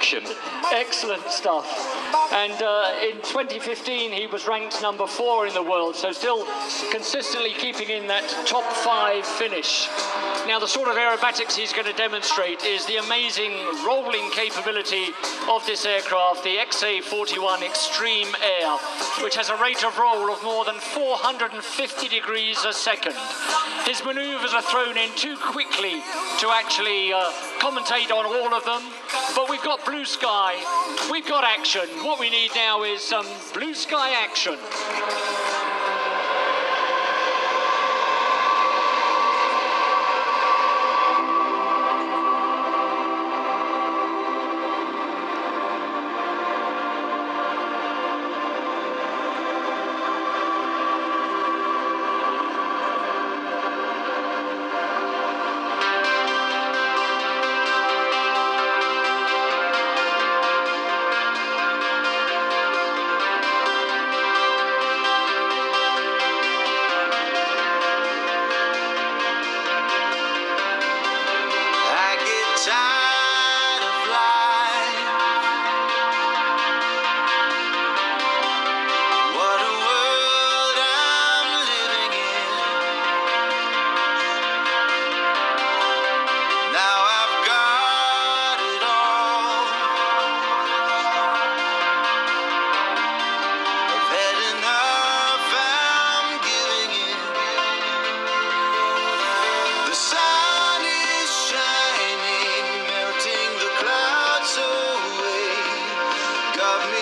action. Excellent stuff. And in 2015, he was ranked number 4 in the world, so still consistently keeping in that top 5 finish. Now, the sort of aerobatics he's going to demonstrate is the amazing rolling capability of this aircraft, the XA-41 Extreme Air, which has a rate of roll of more than 450 degrees a second. His manoeuvres are thrown in too quickly to actually commentate on all of them, but we've got blue sky, we've got action. What we need now is some blue sky action.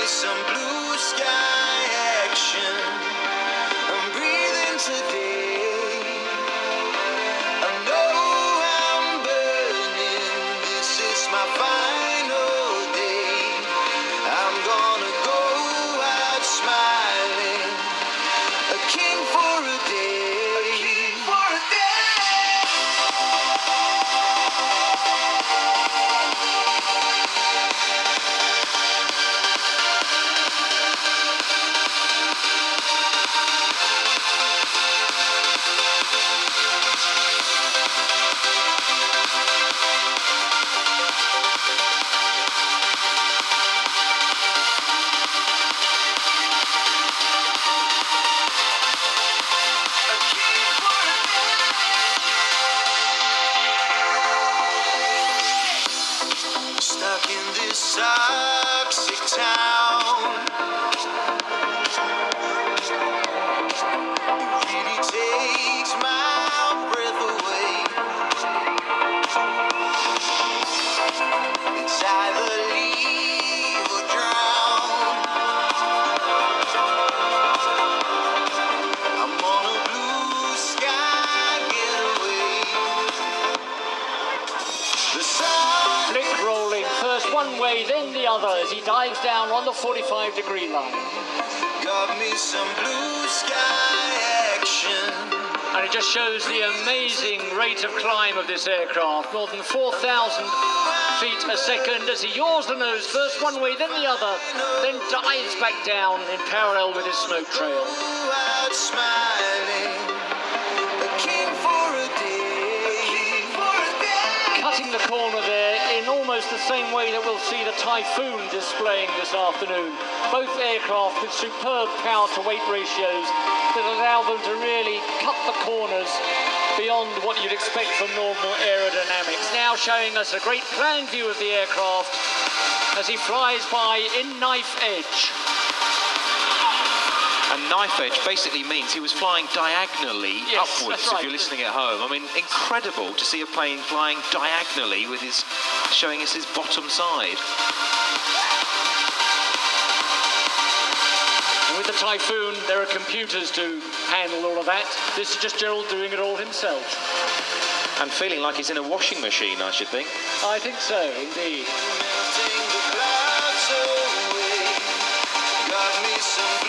Some blue sky action. I'm breathing today. I know I'm burning. This is my final day. I'm gonna go out smiling, a king for a day. A king for a day. Stuck in this toxic town, it really takes my breath away. It's either leave or drown. I'm on a blue sky getaway. The sun Flick rolling, first one way, then the other, as he dives down on the 45-degree line. got me some blue sky action. And it just shows the amazing rate of climb of this aircraft, more than 4,000 feet a second, as he yaws the nose, first one way, then the other, then dives back down in parallel with his smoke trail. Out smiling, a king for a day. Cutting the corner there in almost the same way that we'll see the Typhoon displaying this afternoon. Both aircraft with superb power to weight ratios that allow them to really cut the corners beyond what you'd expect from normal aerodynamics. Now showing us a great plan view of the aircraft as he flies by in knife edge. And knife edge basically means he was flying diagonally upwards, right. If you're listening at home. I mean, incredible to see a plane flying diagonally with his, showing us his bottom side. And with the Typhoon, there are computers to handle all of that. This is just Gerald doing it all himself. And feeling like he's in a washing machine, I should think. I think so, indeed. Melting the clouds away, got me some